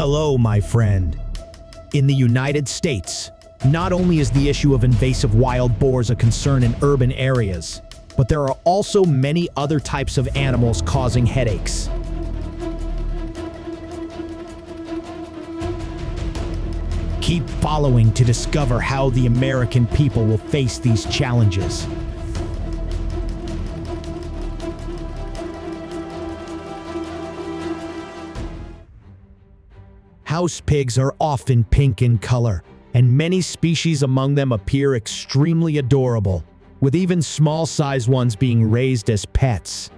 Hello, my friend. In the United States, not only is the issue of invasive wild boars a concern in urban areas, but there are also many other types of animals causing headaches. Keep following to discover how the American people will face these challenges. House pigs are often pink in color, and many species among them appear extremely adorable, with even small-sized ones being raised as pets.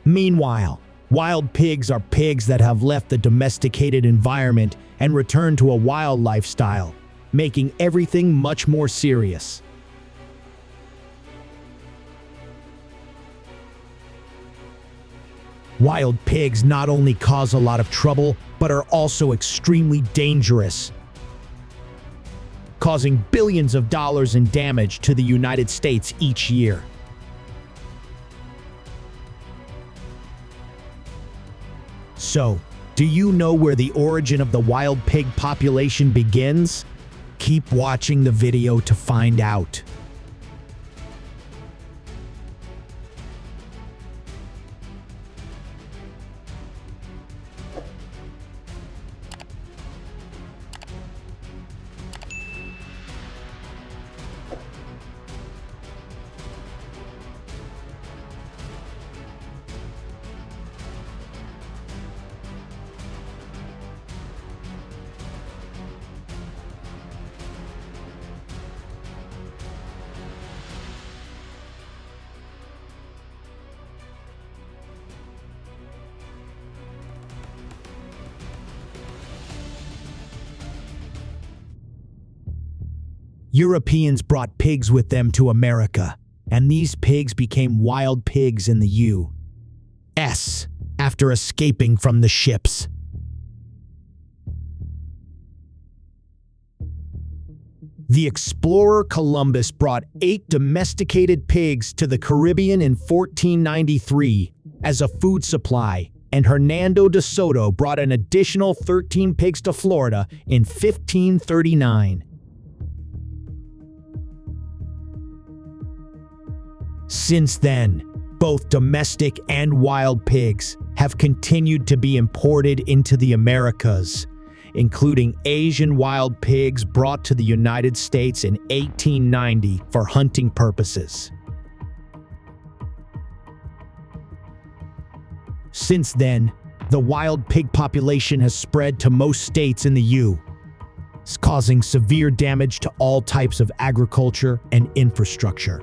Meanwhile, wild pigs are pigs that have left the domesticated environment and returned to a wild lifestyle, making everything much more serious. Wild pigs not only cause a lot of trouble, but are also extremely dangerous, causing billions of dollars in damage to the United States each year. So, do you know where the origin of the wild pig population begins? Keep watching the video to find out. Europeans brought pigs with them to America, and these pigs became wild pigs in the U.S. after escaping from the ships. The explorer Columbus brought 8 domesticated pigs to the Caribbean in 1493 as a food supply, and Hernando de Soto brought an additional 13 pigs to Florida in 1539. Since then, both domestic and wild pigs have continued to be imported into the Americas, including Asian wild pigs brought to the United States in 1890 for hunting purposes. Since then, the wild pig population has spread to most states in the U.S., causing severe damage to all types of agriculture and infrastructure.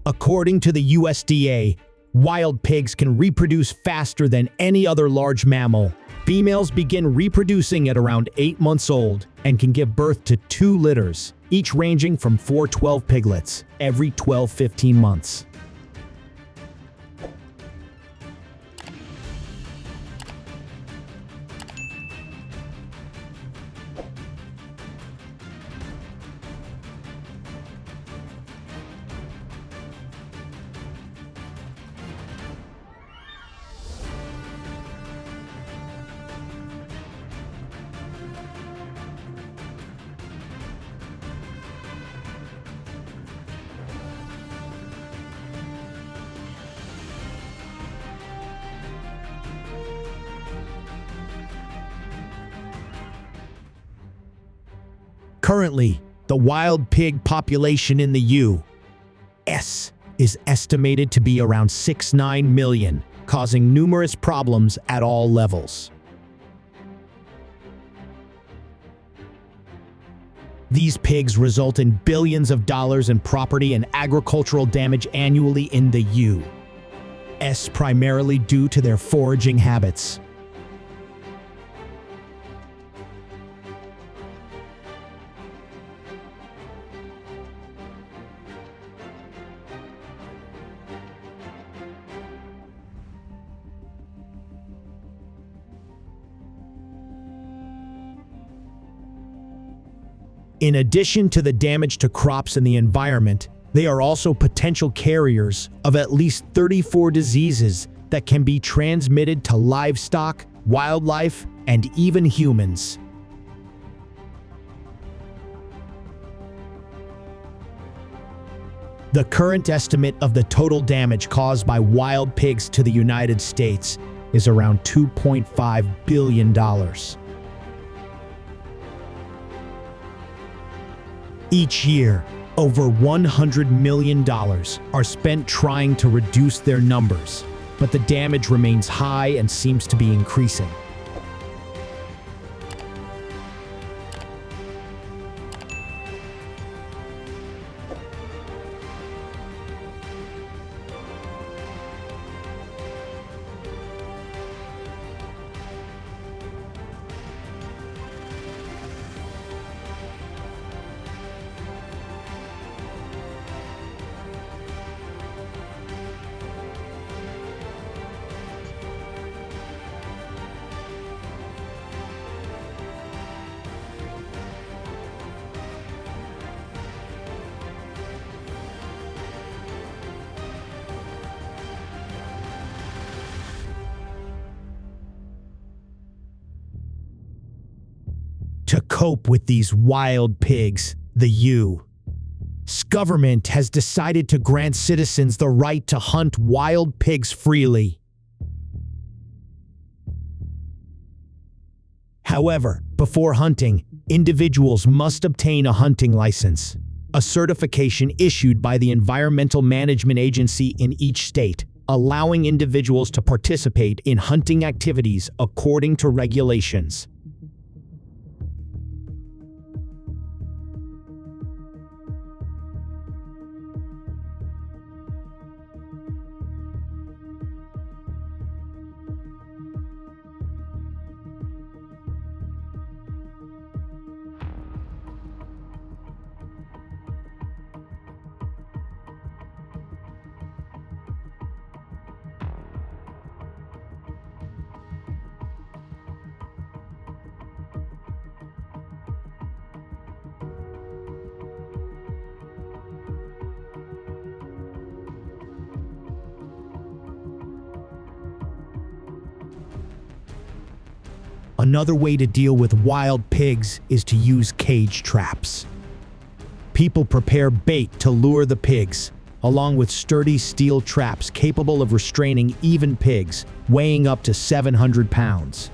According to the USDA, wild pigs can reproduce faster than any other large mammal. Females begin reproducing at around 8 months old and can give birth to 2 litters, each ranging from 4 to 12 piglets every 12-15 months. Currently, the wild pig population in the U.S. is estimated to be around 6.9 million, causing numerous problems at all levels. These pigs result in billions of dollars in property and agricultural damage annually in the U.S., primarily due to their foraging habits. In addition to the damage to crops and the environment, they are also potential carriers of at least 34 diseases that can be transmitted to livestock, wildlife, and even humans. The current estimate of the total damage caused by wild pigs to the United States is around $2.5 billion. Each year, over $100 million are spent trying to reduce their numbers, but the damage remains high and seems to be increasing. To cope with these wild pigs, the U.S. government has decided to grant citizens the right to hunt wild pigs freely. However, before hunting, individuals must obtain a hunting license, a certification issued by the Environmental Management Agency in each state, allowing individuals to participate in hunting activities according to regulations. Another way to deal with wild pigs is to use cage traps. People prepare bait to lure the pigs, along with sturdy steel traps capable of restraining even pigs, weighing up to 700 pounds.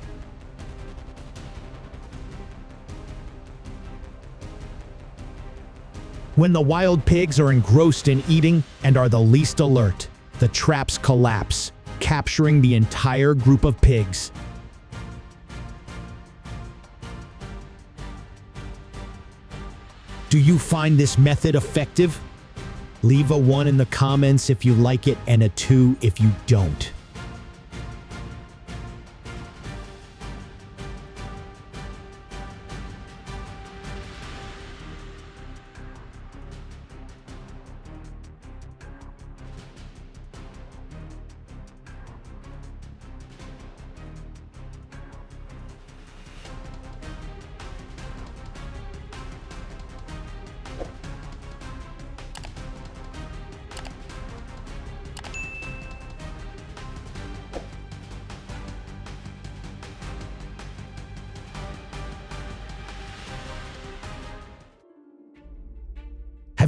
When the wild pigs are engrossed in eating and are the least alert, the traps collapse, capturing the entire group of pigs. Do you find this method effective? Leave a 1 in the comments if you like it and a 2 if you don't.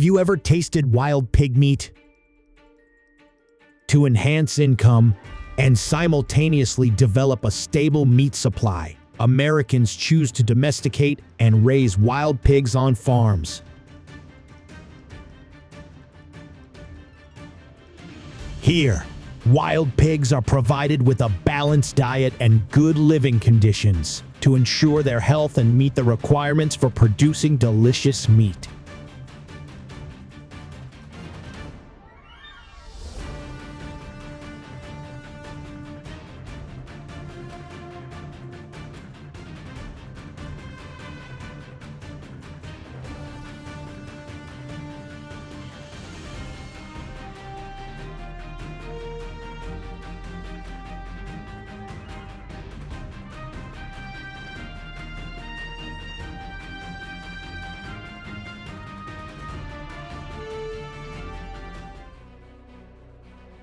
Have you ever tasted wild pig meat? To enhance income and simultaneously develop a stable meat supply, Americans choose to domesticate and raise wild pigs on farms. Here, wild pigs are provided with a balanced diet and good living conditions to ensure their health and meet the requirements for producing delicious meat.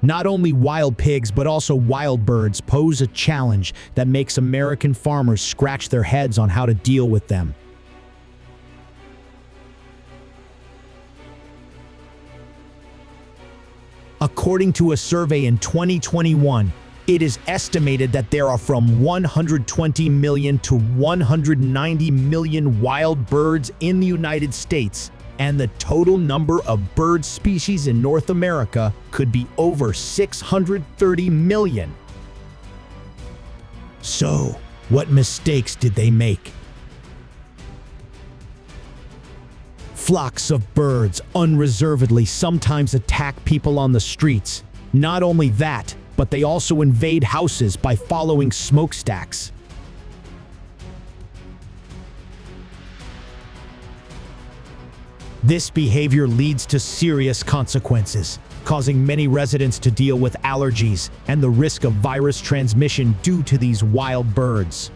Not only wild pigs, but also wild birds pose a challenge that makes American farmers scratch their heads on how to deal with them. According to a survey in 2021, it is estimated that there are from 120 million to 190 million wild birds in the United States, and the total number of bird species in North America could be over 630 million. So, what mistakes did they make? Flocks of birds unreservedly sometimes attack people on the streets. Not only that, but they also invade houses by following smokestacks. This behavior leads to serious consequences, causing many residents to deal with allergies and the risk of virus transmission due to these wild birds.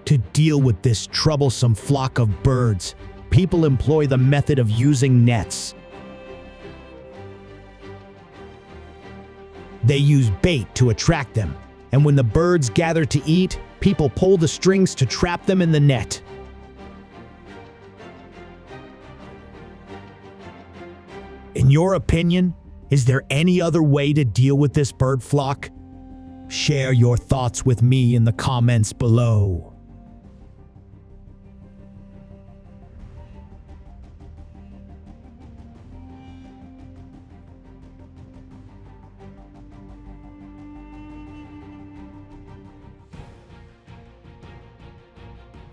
To deal with this troublesome flock of birds, people employ the method of using nets. They use bait to attract them, and when the birds gather to eat, people pull the strings to trap them in the net. In your opinion, is there any other way to deal with this bird flock? Share your thoughts with me in the comments below.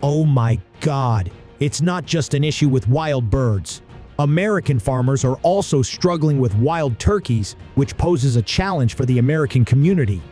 Oh my God, it's not just an issue with wild birds. American farmers are also struggling with wild turkeys, which poses a challenge for the American community.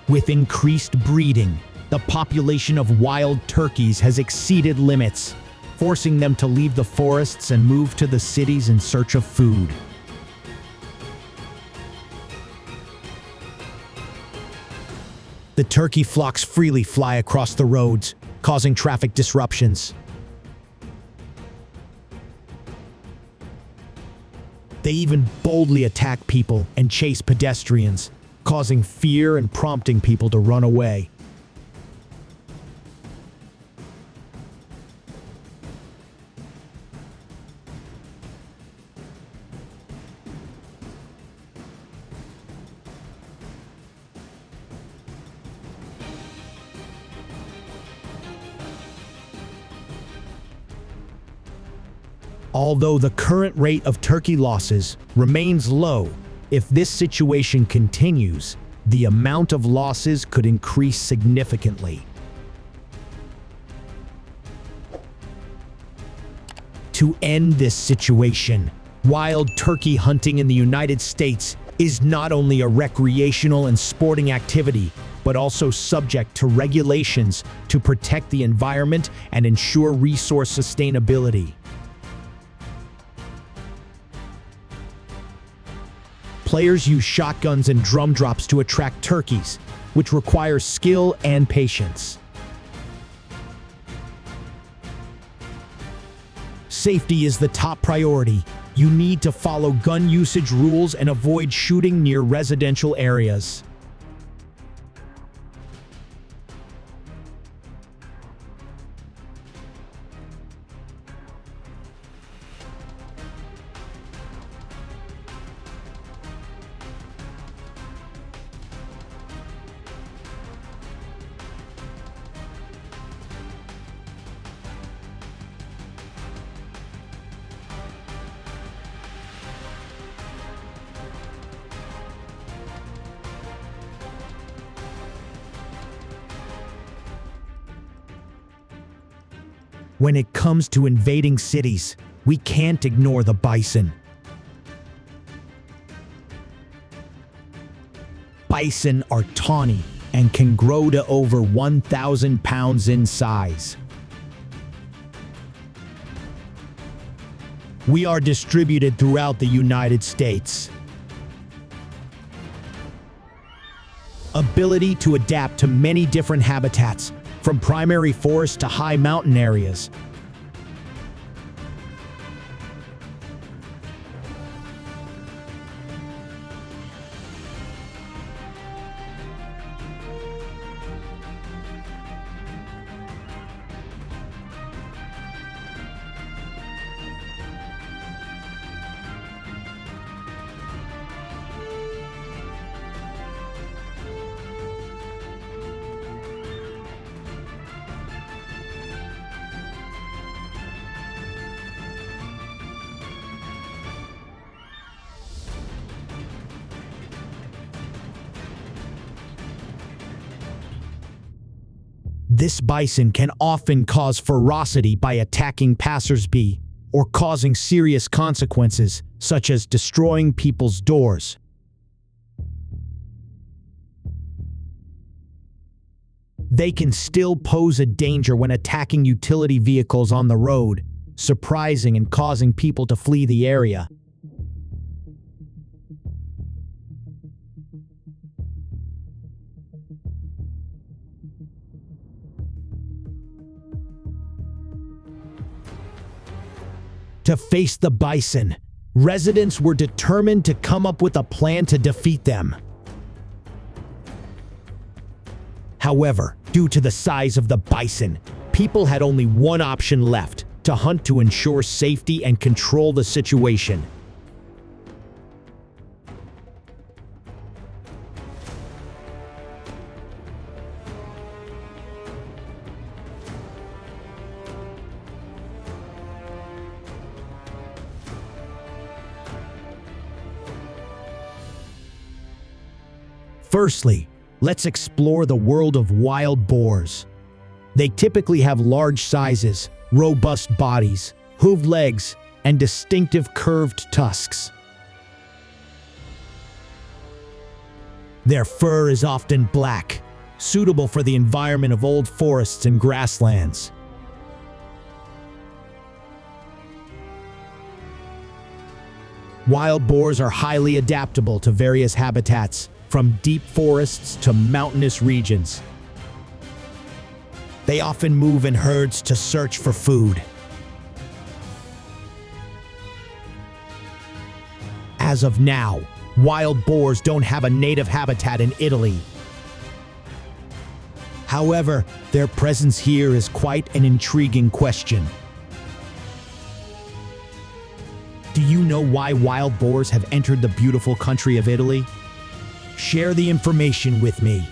With increased breeding, the population of wild turkeys has exceeded limits, forcing them to leave the forests and move to the cities in search of food. The turkey flocks freely fly across the roads, causing traffic disruptions. They even boldly attack people and chase pedestrians, causing fear and prompting people to run away. Although the current rate of turkey losses remains low, if this situation continues, the amount of losses could increase significantly. To end this situation, wild turkey hunting in the United States is not only a recreational and sporting activity, but also subject to regulations to protect the environment and ensure resource sustainability. Players use shotguns and drum drops to attract turkeys, which requires skill and patience. Safety is the top priority. You need to follow gun usage rules and avoid shooting near residential areas. When it comes to invading cities, we can't ignore the bison. Bison are tawny and can grow to over 1,000 pounds in size. We are distributed throughout the United States. Ability to adapt to many different habitats, from primary forest to high mountain areas. This bison can often cause ferocity by attacking passersby or causing serious consequences, such as destroying people's doors. They can still pose a danger when attacking utility vehicles on the road, surprising and causing people to flee the area. To face the bison, residents were determined to come up with a plan to defeat them. However, due to the size of the bison, people had only one option left: to hunt to ensure safety and control the situation. Firstly, let's explore the world of wild boars. They typically have large sizes, robust bodies, hooved legs, and distinctive curved tusks. Their fur is often black, suitable for the environment of old forests and grasslands. Wild boars are highly adaptable to various habitats, from deep forests to mountainous regions. They often move in herds to search for food. As of now, wild boars don't have a native habitat in Italy. However, their presence here is quite an intriguing question. Do you know why wild boars have entered the beautiful country of Italy? Share the information with me.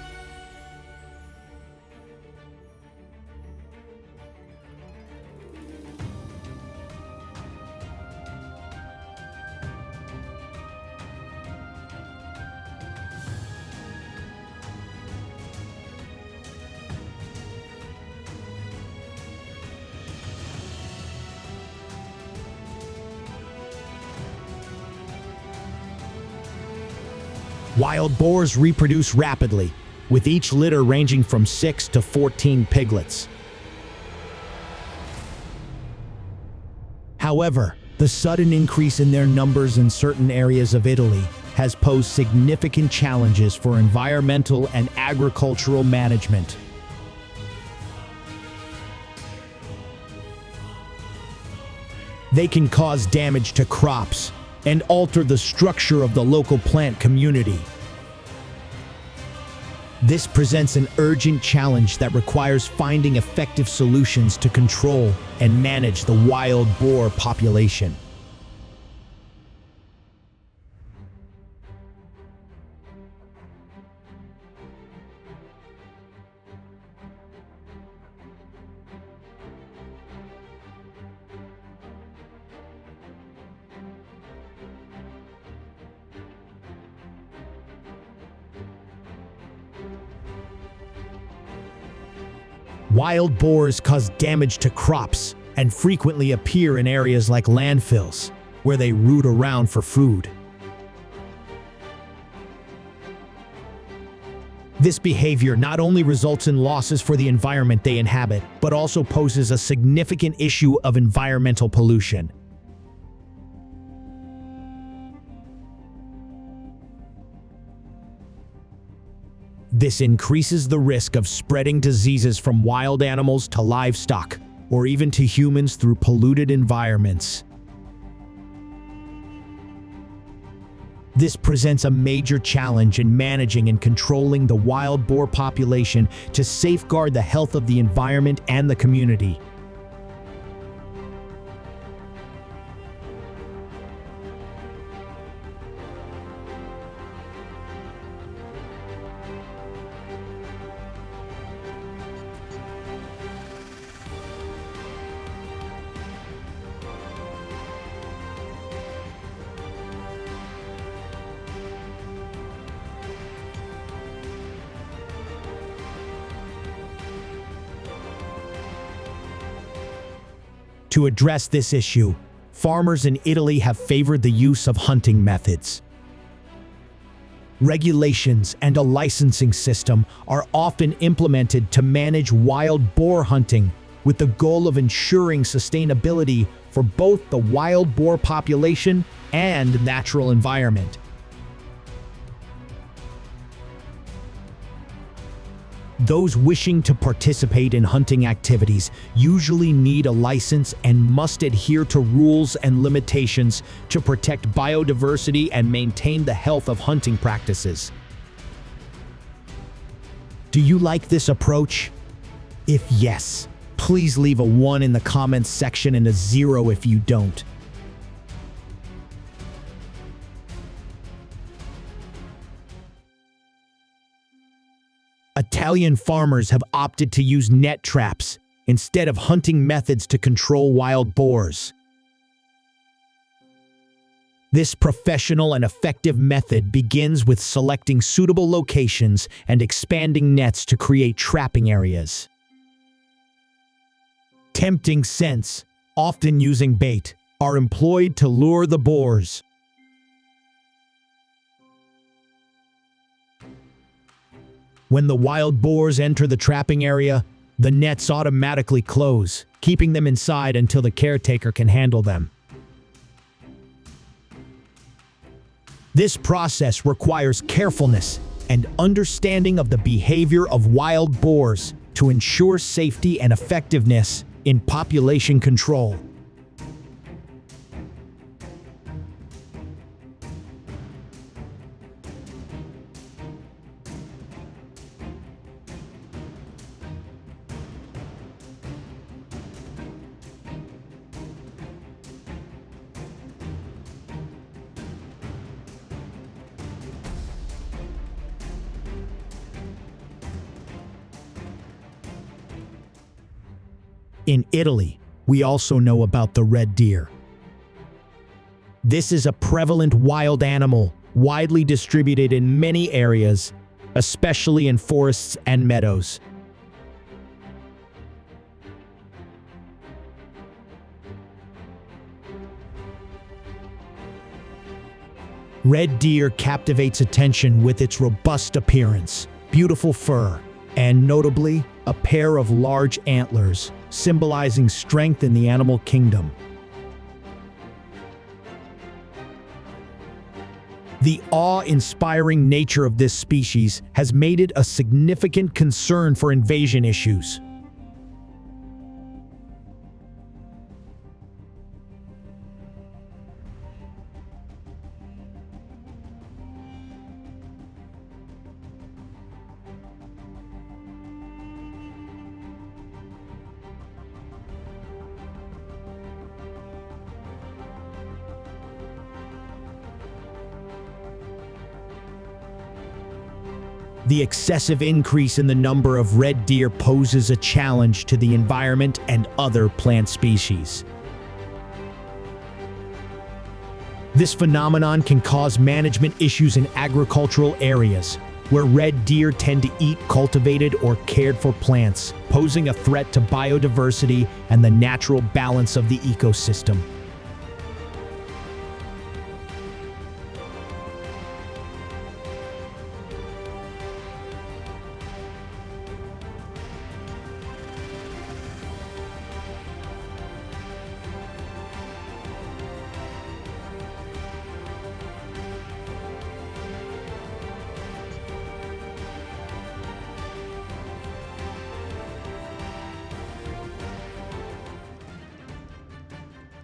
Wild boars reproduce rapidly, with each litter ranging from 6 to 14 piglets. However, the sudden increase in their numbers in certain areas of Italy has posed significant challenges for environmental and agricultural management. They can cause damage to crops and alter the structure of the local plant community. This presents an urgent challenge that requires finding effective solutions to control and manage the wild boar population. Wild boars cause damage to crops and frequently appear in areas like landfills, where they root around for food. This behavior not only results in losses for the environment they inhabit, but also poses a significant issue of environmental pollution. This increases the risk of spreading diseases from wild animals to livestock, or even to humans through polluted environments. This presents a major challenge in managing and controlling the wild boar population to safeguard the health of the environment and the community. To address this issue, farmers in Italy have favored the use of hunting methods. Regulations and a licensing system are often implemented to manage wild boar hunting, with the goal of ensuring sustainability for both the wild boar population and natural environment. Those wishing to participate in hunting activities usually need a license and must adhere to rules and limitations to protect biodiversity and maintain the health of hunting practices. Do you like this approach? If yes, please leave a 1 in the comments section and a 0 if you don't. Italian farmers have opted to use net traps instead of hunting methods to control wild boars. This professional and effective method begins with selecting suitable locations and expanding nets to create trapping areas. Tempting scents, often using bait, are employed to lure the boars. When the wild boars enter the trapping area, the nets automatically close, keeping them inside until the caretaker can handle them. This process requires carefulness and understanding of the behavior of wild boars to ensure safety and effectiveness in population control. In Italy, we also know about the red deer. This is a prevalent wild animal, widely distributed in many areas, especially in forests and meadows. Red deer captivates attention with its robust appearance, beautiful fur, and notably, a pair of large antlers, symbolizing strength in the animal kingdom. The awe-inspiring nature of this species has made it a significant concern for invasion issues. The excessive increase in the number of red deer poses a challenge to the environment and other plant species. This phenomenon can cause management issues in agricultural areas, where red deer tend to eat cultivated or cared for plants, posing a threat to biodiversity and the natural balance of the ecosystem.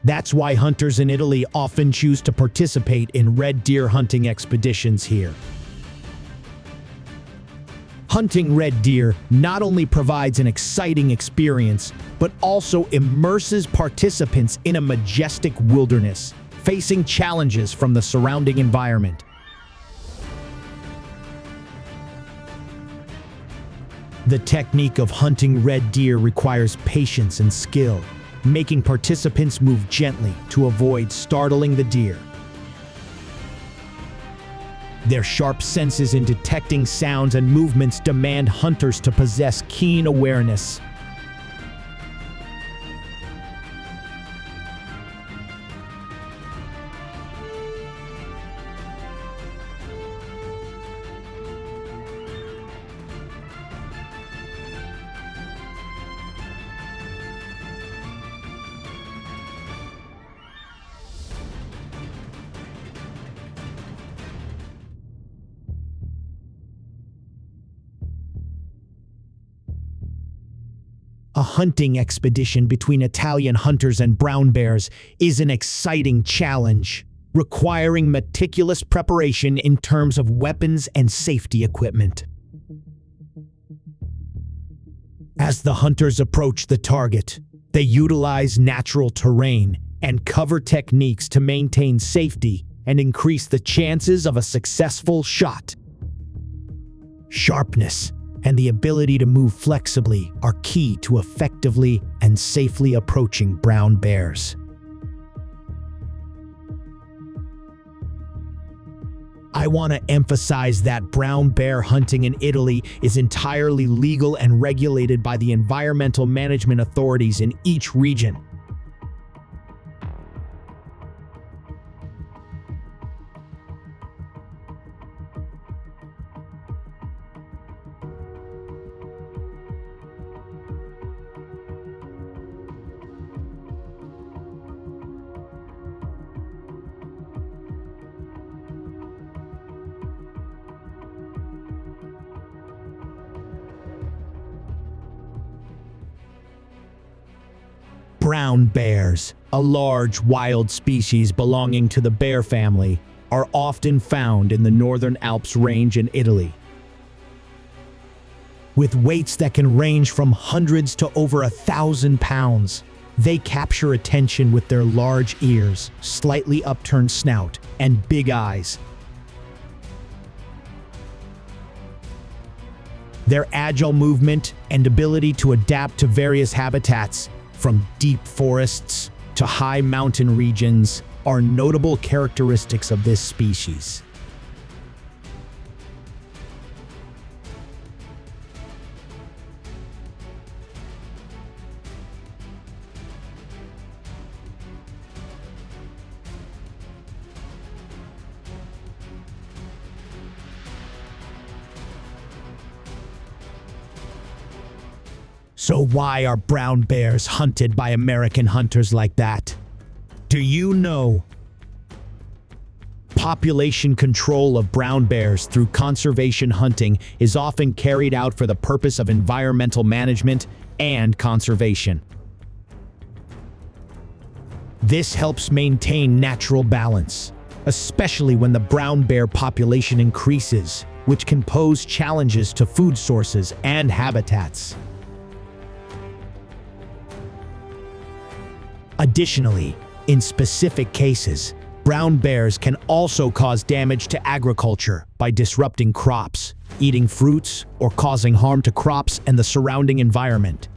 That's why hunters in Italy often choose to participate in red deer hunting expeditions here. Hunting red deer not only provides an exciting experience, but also immerses participants in a majestic wilderness, facing challenges from the surrounding environment. The technique of hunting red deer requires patience and skill, making participants move gently to avoid startling the deer. Their sharp senses in detecting sounds and movements demand hunters to possess keen awareness. A hunting expedition between Italian hunters and brown bears is an exciting challenge, requiring meticulous preparation in terms of weapons and safety equipment. As the hunters approach the target, they utilize natural terrain and cover techniques to maintain safety and increase the chances of a successful shot. Sharpness and the ability to move flexibly are key to effectively and safely approaching brown bears. I want to emphasize that brown bear hunting in Italy is entirely legal and regulated by the environmental management authorities in each region. Brown bears, a large wild species belonging to the bear family, are often found in the Northern Alps range in Italy. With weights that can range from hundreds to over 1,000 pounds, they capture attention with their large ears, slightly upturned snout, and big eyes. Their agile movement and ability to adapt to various habitats, from deep forests to high mountain regions, are notable characteristics of this species. So why are brown bears hunted by American hunters like that? Do you know? Population control of brown bears through conservation hunting is often carried out for the purpose of environmental management and conservation. This helps maintain natural balance, especially when the brown bear population increases, which can pose challenges to food sources and habitats. Additionally, in specific cases, brown bears can also cause damage to agriculture by disrupting crops, eating fruits, or causing harm to crops and the surrounding environment.